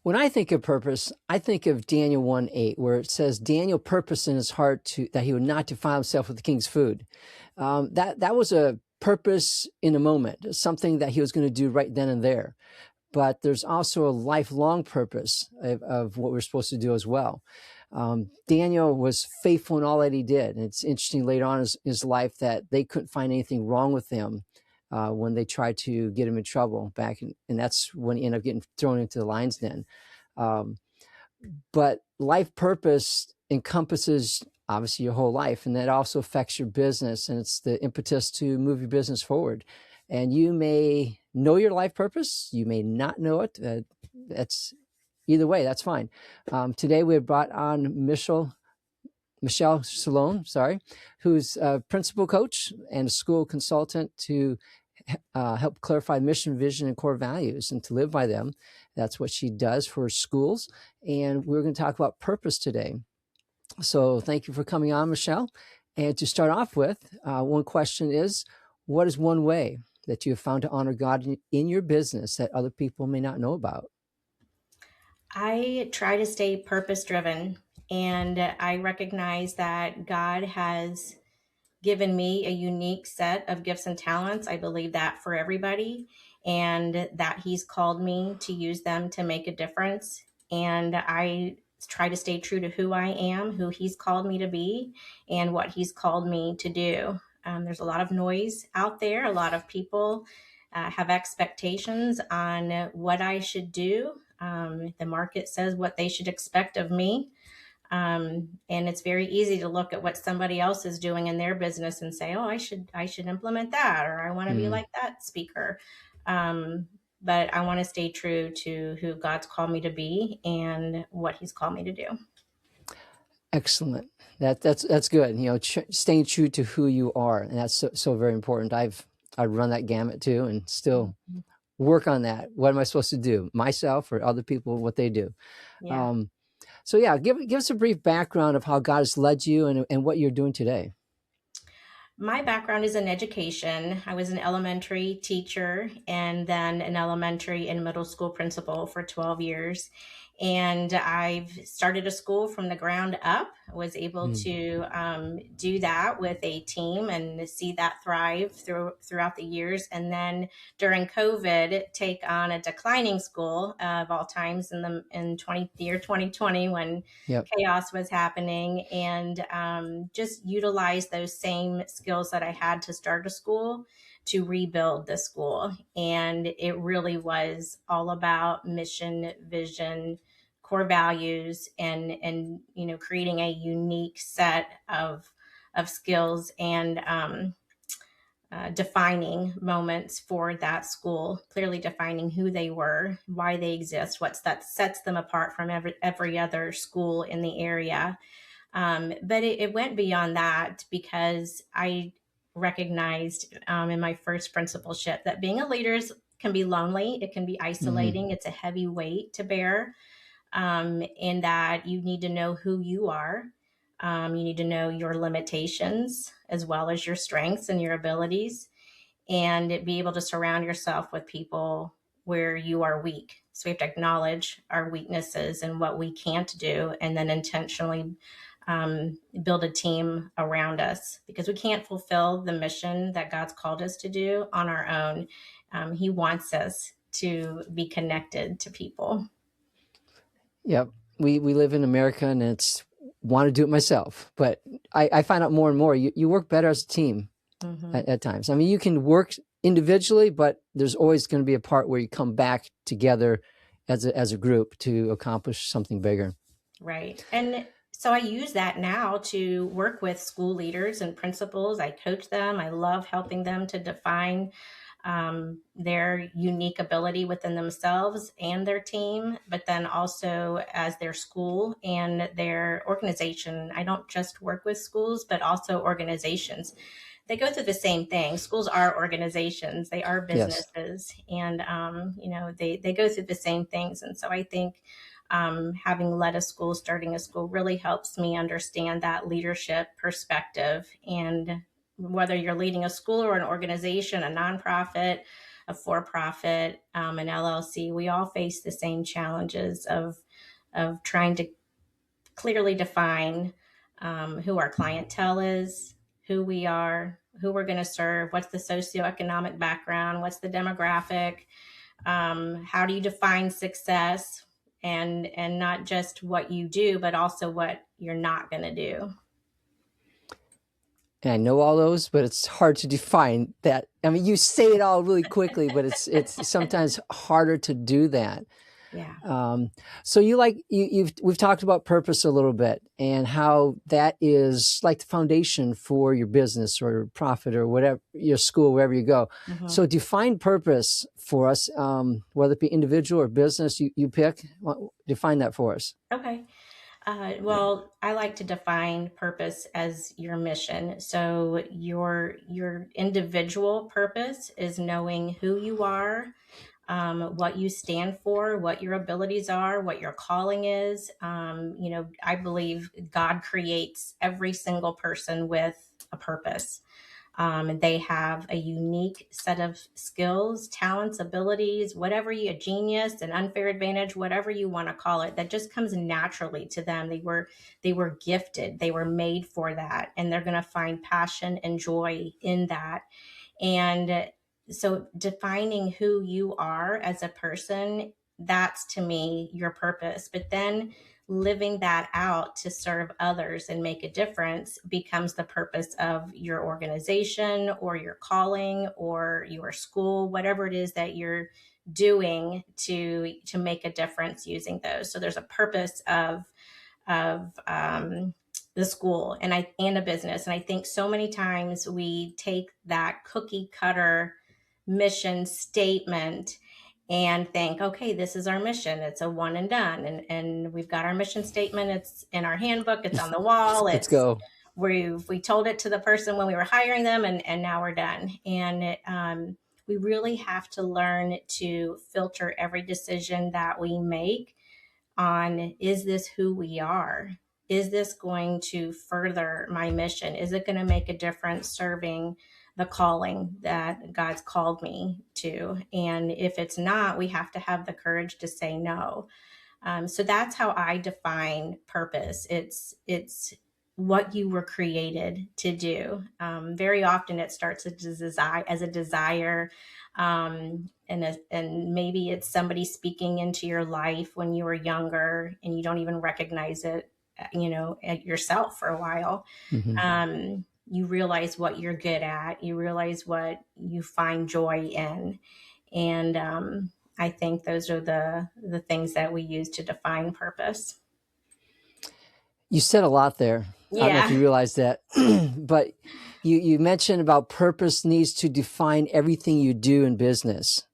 When I think of purpose, I think of Daniel 1:8, where it says Daniel purposed in his heart that he would not defile himself with the king's food. That was a purpose in a moment, something that he was going to do right then and there. But there's also a lifelong purpose of what we're supposed to do as well. Daniel was faithful in all that he did. And it's interesting later on in his life that they couldn't find anything wrong with him when they tried to get him in trouble and that's when he ended up getting thrown into the lion's den. Um, but life purpose encompasses obviously your whole life, and that also affects your business, and it's the impetus to move your business forward. And you may know your life purpose, you may not know it. That's either way, that's fine. Today we have brought on Michelle Sloan, who's a principal coach and a school consultant to help clarify mission, vision, and core values and to live by them. That's what she does for schools. And we're going to talk about purpose today. So thank you for coming on, Michelle. And to start off with, one question is, what is one way that you have found to honor God in your business that other people may not know about? I try to stay purpose driven, and I recognize that God has given me a unique set of gifts and talents. I believe that for everybody, and that He's called me to use them to make a difference. And I try to stay true to who I am, who He's called me to be, and what He's called me to do. There's a lot of noise out there. A lot of people have expectations on what I should do. The market says what they should expect of me. And it's very easy to look at what somebody else is doing in their business and say, "Oh, I should implement that," or "I want to be Mm, like that speaker." But I want to stay true to who God's called me to be and what He's called me to do. excellent. That's good. Staying true to who you are, and that's so very important. I run that gamut too, and still work on that. What am I supposed to do, myself or other people? What they do. Yeah. Um, so yeah, give us a brief background of how God has led you and what you're doing today. My background is in education. I was an elementary teacher and then an elementary and middle school principal for 12 years. And I've started a school from the ground up. I was able Mm, to do that with a team and see that thrive throughout the years. And then during COVID, take on a declining school of all times in year 2020 when yep. chaos was happening, and just utilize those same skills that I had to start a school to rebuild the school. And it really was all about mission, vision, core values, and creating a unique set of skills and defining moments for that school, clearly defining who they were, why they exist, what's that sets them apart from every other school in the area. But it went beyond that because I recognized in my first principalship that being a leader can be lonely. It can be Mm-hmm. isolating. It's a heavy weight to bear, in that you need to know who you are. You need to know your limitations as well as your strengths and your abilities, and be able to surround yourself with people where you are weak. So we have to acknowledge our weaknesses and what we can't do, and then intentionally build a team around us, because we can't fulfill the mission that God's called us to do on our own. He wants us to be connected to people. Yep. We live in America, and it's want to do it myself, but I find out more and more you work better as a team Mm-hmm. at times. I mean, you can work individually, but there's always going to be a part where you come back together as a group to accomplish something bigger. Right. And so I use that now to work with school leaders and principals. I coach them. I love helping them to define their unique ability within themselves and their team, but then also as their school and their organization. I don't just work with schools, but also organizations. They go through the same thing. Schools are organizations, they are Yes. businesses, and they go through the same things. And so I think having led a school, starting a school, really helps me understand that leadership perspective. And whether you're leading a school or an organization, a nonprofit, a for-profit, an LLC, we all face the same challenges of trying to clearly define who our clientele is, who we are, who we're going to serve, what's the socioeconomic background, what's the demographic, how do you define success, and not just what you do, but also what you're not going to do. And I know all those, but it's hard to define that. I mean, you say it all really quickly, but it's sometimes harder to do that. Yeah. So we've talked about purpose a little bit and how that is like the foundation for your business or profit or whatever, your school, wherever you go. Mm-hmm. So define purpose for us, whether it be individual or business, you pick. Define that for us. Okay. Well, I like to define purpose as your mission. So your individual purpose is knowing who you are, what you stand for, what your abilities are, what your calling is. I believe God creates every single person with a purpose. They have a unique set of skills, talents, abilities, whatever you, a genius, an unfair advantage, whatever you want to call it, that just comes naturally to them. They were gifted. They were made for that, and they're going to find passion and joy in that. And so defining who you are as a person, that's to me your purpose. But then living that out to serve others and make a difference becomes the purpose of your organization or your calling or your school, whatever it is that you're doing to make a difference using those. So there's a purpose of the school and a business. And I think so many times we take that cookie cutter mission statement and think, okay, this is our mission. It's a one and done. And we've got our mission statement. It's in our handbook. It's on the wall. Let's go. We told it to the person when we were hiring them, and now we're done. And we really have to learn to filter every decision that we make on, is this who we are? Is this going to further my mission? Is it going to make a difference serving the calling that God's called me to? And if it's not, we have to have the courage to say no. So that's how I define purpose. It's what you were created to do. Very often it starts as a desire, and maybe it's somebody speaking into your life when you were younger and you don't even recognize it, at yourself for a while. Mm-hmm. You realize what you're good at. You realize what you find joy in, and I think those are the things that we use to define purpose. You said a lot there. Yeah. I don't know if you realize that, but you mentioned about purpose needs to define everything you do in business.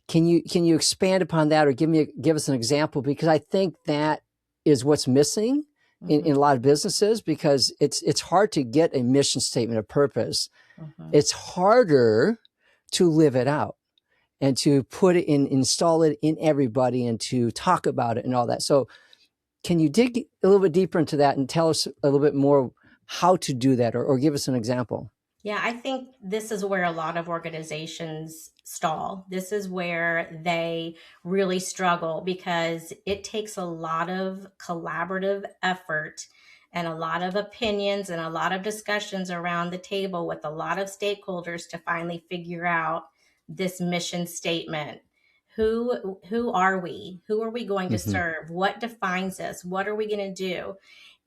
Can you expand upon that or give us an example? Because I think that is what's missing in a lot of businesses, because it's hard to get a mission statement of purpose. Mm-hmm. It's harder to live it out and to put it in, install it in everybody and to talk about it and all that. So can you dig a little bit deeper into that and tell us a little bit more how to do that, or give us an example? Yeah, I think this is where a lot of organizations stall. This is where they really struggle, because it takes a lot of collaborative effort and a lot of opinions and a lot of discussions around the table with a lot of stakeholders to finally figure out this mission statement. Who are we? Who are we going to serve? What defines us? What are we going to do?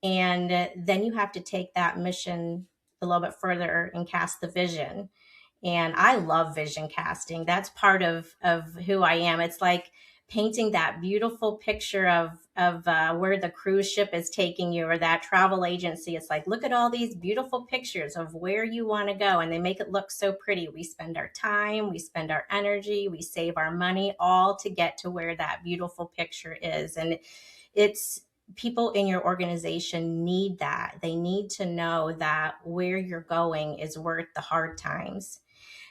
And then you have to take that mission a little bit further and cast the vision. And I love vision casting. That's part of who I am. It's like painting that beautiful picture of where the cruise ship is taking you, or that travel agency. It's like, look at all these beautiful pictures of where you want to go, and they make it look so pretty. We spend our time, we spend our energy, we save our money, all to get to where that beautiful picture is. And it's people in your organization need that. They need to know that where you're going is worth the hard times.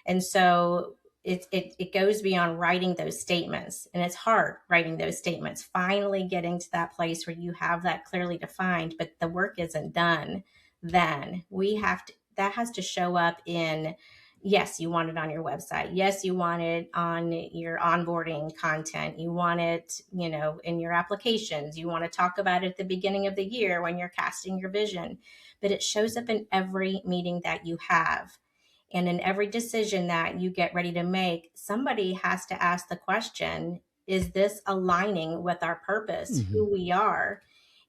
And so it goes beyond writing those statements, and it's hard writing those statements, finally getting to that place where you have that clearly defined, but the work isn't done. Then that has to show up in, yes, you want it on your website. Yes, you want it on your onboarding content. You want it, in your applications. You want to talk about it at the beginning of the year when you're casting your vision. But it shows up in every meeting that you have. And in every decision that you get ready to make, somebody has to ask the question, is this aligning with our purpose, Hmm. who we are,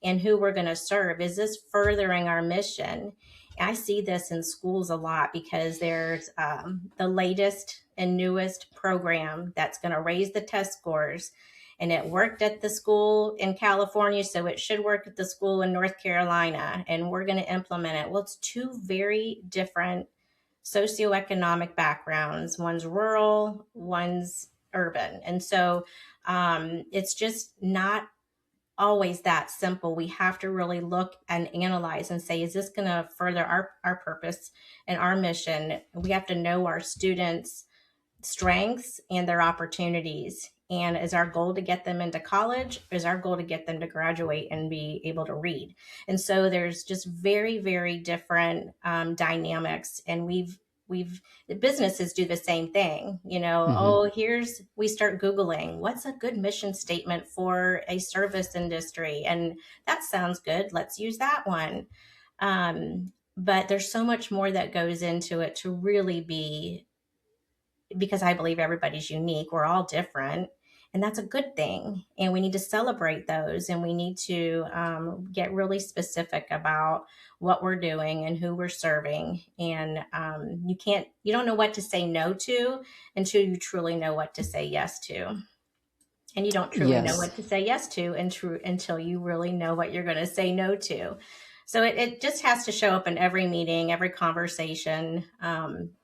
and who we're going to serve? Is this furthering our mission? I see this in schools a lot because there's the latest and newest program that's going to raise the test scores. And it worked at the school in California, so it should work at the school in North Carolina. And we're going to implement it. Well, it's two very different socioeconomic backgrounds. One's rural, one's urban. And so it's just not always that simple. We have to really look and analyze and say, is this going to further our purpose and our mission? We have to know our students' strengths and their opportunities. And is our goal to get them into college? Is our goal to get them to graduate and be able to read? And so there's just very, very different dynamics. And we've the businesses do the same thing. Hmm. Oh, we start Googling what's a good mission statement for a service industry, and that sounds good. Let's use that one. But there's so much more that goes into it to really be, because I believe everybody's unique. We're all different. And that's a good thing. And we need to celebrate those. And we need to get really specific about what we're doing and who we're serving. And you don't know what to say no to until you truly know what to say yes to. And you don't truly know Yes. what to say yes to until you really know what you're going to say no to. So it just has to show up in every meeting, every conversation.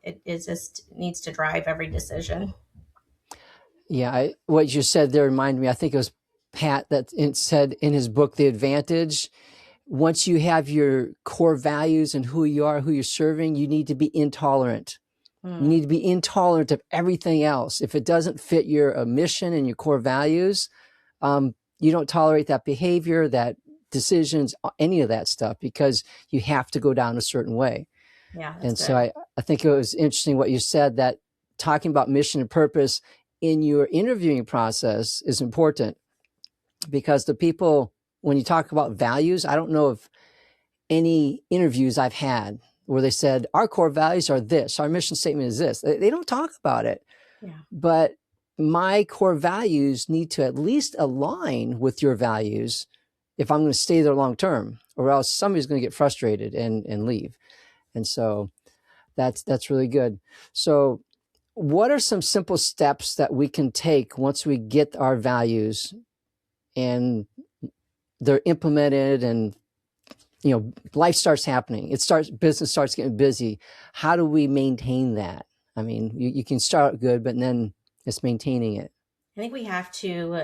It just needs to drive every decision. Yeah, what you said there reminded me. I think it was Pat that it said in his book, The Advantage. Once you have your core values and who you are, who you're serving, you need to be intolerant. You Hmm. need to be intolerant of everything else. If it doesn't fit your mission and your core values, you don't tolerate that behavior, that decisions, any of that stuff, because you have to go down a certain way. Yeah, that's And so good. I think it was interesting what you said, that talking about mission and purpose in your interviewing process is important, because the people, when you talk about values, I don't know of any interviews I've had where they said, our core values are this, our mission statement is this. They don't talk about it. Yeah. But my core values need to at least align with your values if I'm going to stay there long term, or else somebody's going to get frustrated and leave. And so that's really good. So what are some simple steps that we can take once we get our values and they're implemented, and life starts happening, business starts getting busy? How do we maintain that? I mean, you can start good, but then it's maintaining it. I think we have to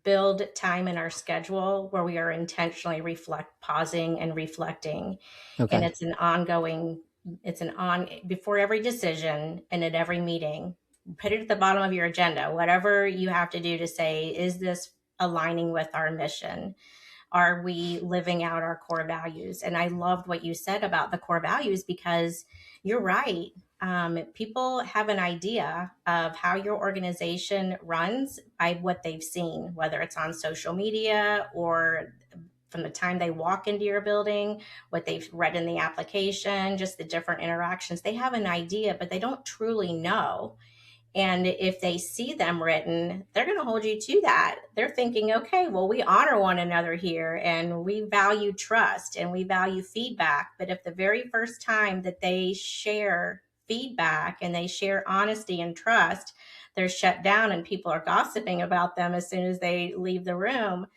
build time in our schedule where we are intentionally pausing and reflecting. And Okay. it's an on before every decision and at every meeting. Put it at the bottom of your agenda, whatever you have to do to say, is this aligning with our mission? Are we living out our core values? And I loved what you said about the core values, because you're right. People have an idea of how your organization runs by what they've seen, whether it's on social media or from the time they walk into your building, what they've read in the application, just the different interactions. They have an idea, but they don't truly know. And if they see them written, they're going to hold you to that. They're thinking, okay, well, we honor one another here and we value trust and we value feedback. But if the very first time that they share feedback and they share honesty and trust, they're shut down and people are gossiping about them as soon as they leave the room,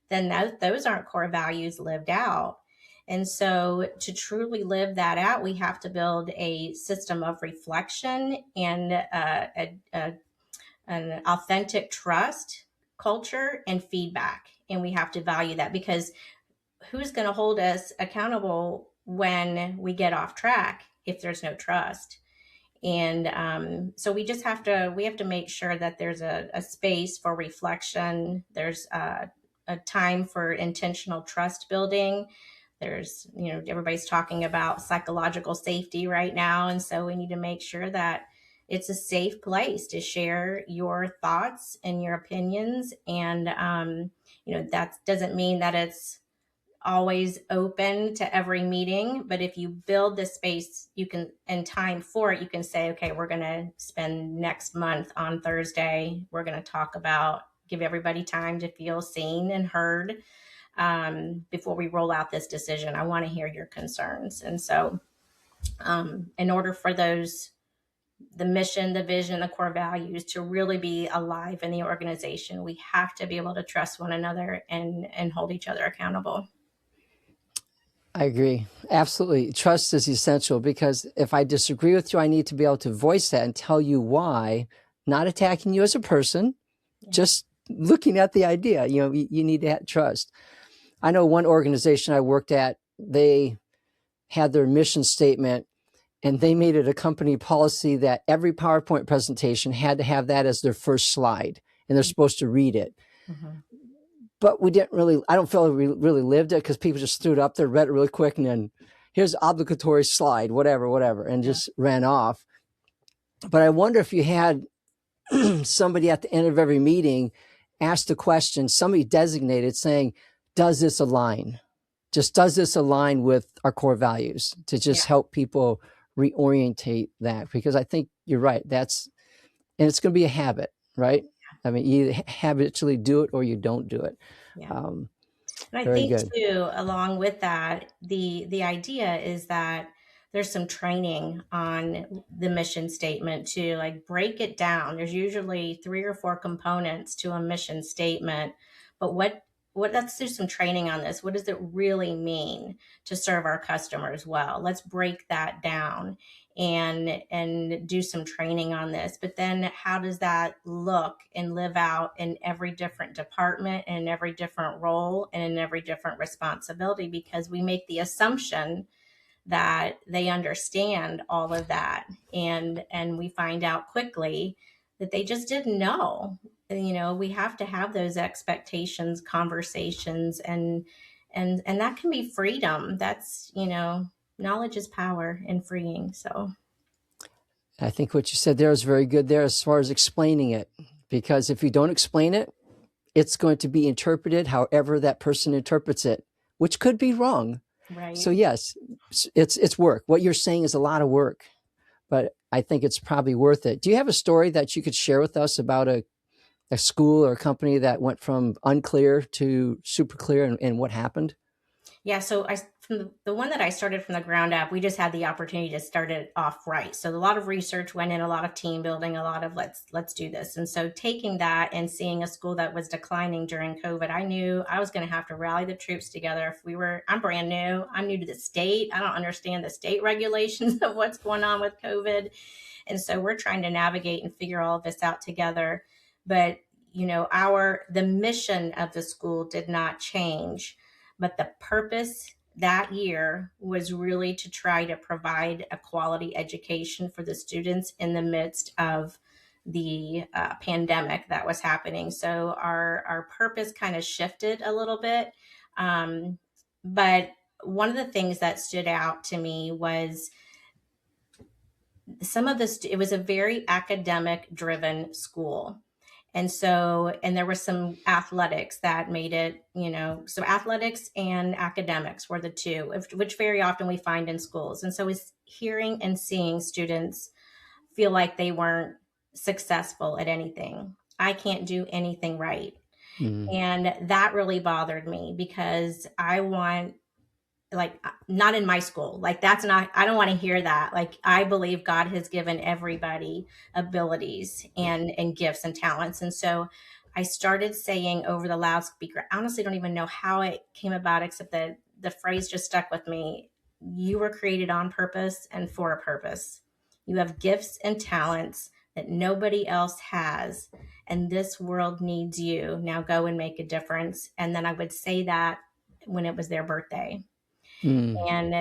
then those aren't core values lived out. And so, to truly live that out, we have to build a system of reflection and an authentic trust culture and feedback. And we have to value that, because who's going to hold us accountable when we get off track if there's no trust? And so we have to make sure that there's a space for reflection. There's a time for intentional trust building. There's, everybody's talking about psychological safety right now. And so we need to make sure that it's a safe place to share your thoughts and your opinions. And, that doesn't mean that it's always open to every meeting, but if you build the space you can and time for it, you can say, okay, we're going to spend next month on Thursday, we're going to talk about, give everybody time to feel seen and heard, before we roll out this decision. I want to hear your concerns. And so, in order for the mission, the vision, the core values to really be alive in the organization, we have to be able to trust one another and hold each other accountable. I agree. Absolutely. Trust is essential, because if I disagree with you, I need to be able to voice that and tell you why, not attacking you as a person, just looking at the idea. You need to have trust. I know one organization I worked at, they had their mission statement, and they made it a company policy that every PowerPoint presentation had to have that as their first slide, and they're supposed to read it. Mm-hmm. But we didn't really, I don't feel we really lived it, because people just threw it up there, read it really quick, and then here's obligatory slide, whatever, and just ran off. But I wonder if you had somebody at the end of every meeting ask the question, somebody designated, saying, does this align? Just does this align with our core values, to just help people reorientate that? Because I think you're right. And it's going to be a habit, right? I mean, you habitually do it or you don't do it. Yeah. And I think good. too, along with that, the idea is that there's some training on the mission statement to like break it down. There's usually 3 or 4 components to a mission statement, but let's do some training on this. What does it really mean to serve our customers well? Let's break that down and do some training on this. But then how does that look and live out in every different department and in every different role and in every different responsibility? Because we make the assumption that they understand all of that, and we find out quickly that they just didn't know. We have to have those expectations, conversations, and that can be freedom. That's, knowledge is power and freeing. So I think what you said there is very good there as far as explaining it, because if you don't explain it, it's going to be interpreted however that person interprets it, which could be wrong. Right. So yes, it's work. What you're saying is a lot of work, but I think it's probably worth it. Do you have a story that you could share with us about a school or a company that went from unclear to super clear, and what happened? Yeah. So from the one that I started from the ground up, we just had the opportunity to start it off right. So a lot of research went in, a lot of team building, a lot of let's do this. And so taking that and seeing a school that was declining during COVID, I knew I was going to have to rally the troops together. I'm brand new. I'm new to the state. I don't understand the state regulations of what's going on with COVID. And so we're trying to navigate and figure all of this out together. But, the mission of the school did not change, but the purpose that year was really to try to provide a quality education for the students in the midst of the pandemic that was happening. So our purpose kind of shifted a little bit. But one of the things that stood out to me was some of this, it was a very academic driven school. And so, and there was some athletics that made it, so athletics and academics were the two, which very often we find in schools. And so it's hearing and seeing students feel like they weren't successful at anything. I can't do anything right. Mm-hmm. And that really bothered me, because I want, not in my school. I don't want to hear that. I believe God has given everybody abilities and gifts and talents. And so I started saying over the loudspeaker, I honestly don't even know how it came about, except that the phrase just stuck with me. You were created on purpose and for a purpose. You have gifts and talents that nobody else has, and this world needs you. Now go and make a difference. And then I would say that when it was their birthday. And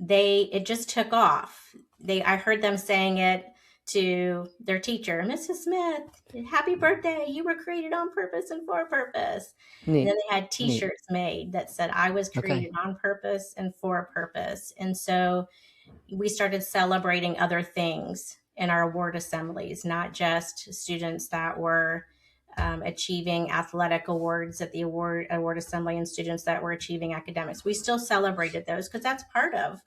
it just took off. I heard them saying it to their teacher, Mrs. Smith, happy birthday. You were created on purpose and for a purpose. And then Neat. they had Neat. t-shirts made that said, I was Okay. created on purpose and for a purpose. And so we started celebrating other things in our award assemblies, not just students that were achieving athletic awards at the award assembly and students that were achieving academics. We still celebrated those because that's part of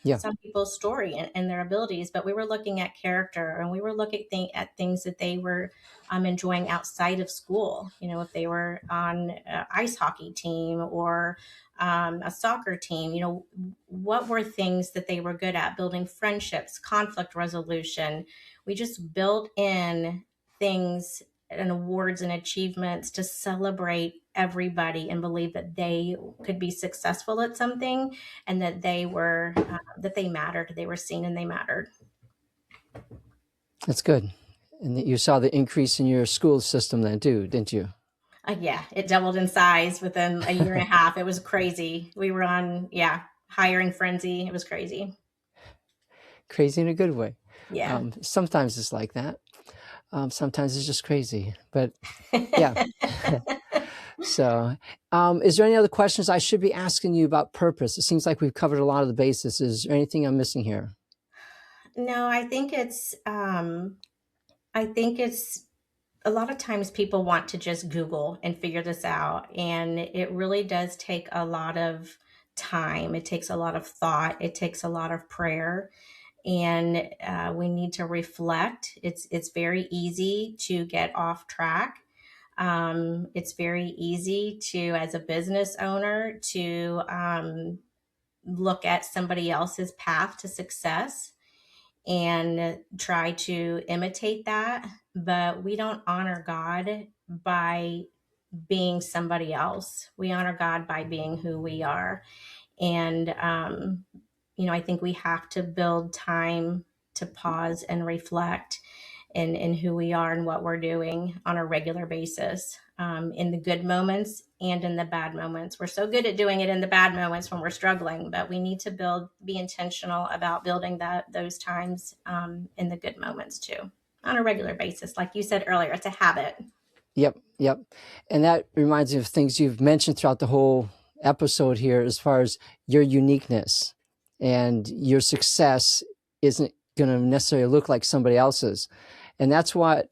Yeah. some people's story and their abilities. But we were looking at character, and we were looking at things that they were enjoying outside of school. You know, if they were on an ice hockey team or a soccer team, you know, what were things that they were good at? Building friendships, conflict resolution. We just built in things and awards and achievements to celebrate everybody and believe that they could be successful at something, and that they were that they mattered, they were seen, and they mattered. That's good. And you saw the increase in your school system then too, didn't you? Yeah, it doubled in size within a year and a half. It was crazy. We were on, hiring frenzy. It was crazy. Crazy in a good way. Yeah. Sometimes it's like that. Sometimes it's just crazy, but yeah. So, is there any other questions I should be asking you about purpose? It seems like we've covered a lot of the bases. Is there anything I'm missing here? No, I think it's a lot of times people want to just Google and figure this out. And it really does take a lot of time. It takes a lot of thought. It takes a lot of prayer. And we need to reflect. It's very easy to get off track. It's very easy to, as a business owner, to look at somebody else's path to success and try to imitate that. But we don't honor God by being somebody else. We honor God by being who we are. And, I think we have to build time to pause and reflect in who we are and what we're doing on a regular basis, in the good moments and in the bad moments. We're so good at doing it in the bad moments when we're struggling, but we need to be intentional about building those times, in the good moments too, on a regular basis. Like you said earlier, it's a habit. Yep. And that reminds me of things you've mentioned throughout the whole episode here, as far as your uniqueness and your success isn't going to necessarily look like somebody else's. And that's what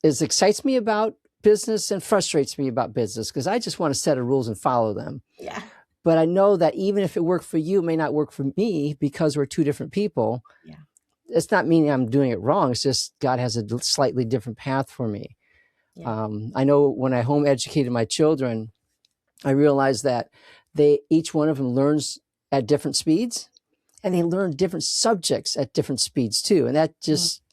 excites me about business and frustrates me about business, because I just want to set the rules and follow them. Yeah. But I know that even if it worked for you, it may not work for me, because we're two different people. Yeah. It's not meaning I'm doing it wrong. It's just God has a slightly different path for me. Yeah. I know when I home educated my children, I realized that each one of them learns at different speeds, and they learn different subjects at different speeds too. And that just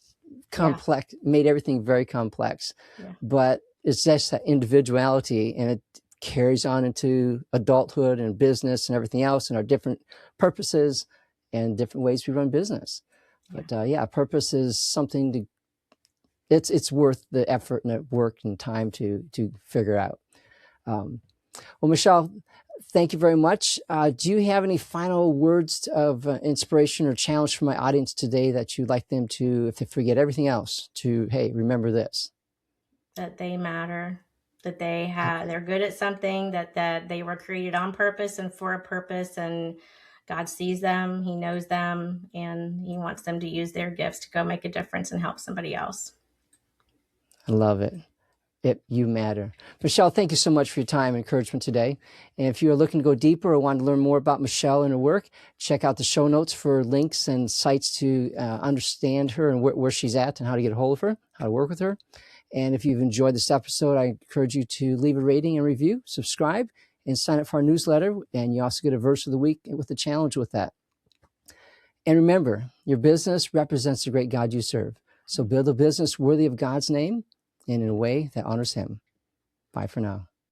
made everything very complex. Yeah. But it's just that individuality, and it carries on into adulthood and business and everything else, and our different purposes and different ways we run business. Yeah. But purpose is something it's worth the effort and the work and time to figure out. Well, Michelle, thank you very much. Do you have any final words of inspiration or challenge for my audience today that you'd like them to, if they forget everything else, to, hey, remember this? That they matter, that they're good at something, that they were created on purpose and for a purpose, and God sees them, He knows them, and He wants them to use their gifts to go make a difference and help somebody else. I love it. You matter. Michelle, thank you so much for your time and encouragement today. And if you're looking to go deeper or want to learn more about Michelle and her work, check out the show notes for links and sites to understand her and where she's at and how to get a hold of her, how to work with her. And if you've enjoyed this episode, I encourage you to leave a rating and review, subscribe, and sign up for our newsletter. And you also get a verse of the week with a challenge with that. And remember, your business represents the great God you serve. So build a business worthy of God's name and in a way that honors Him. Bye for now.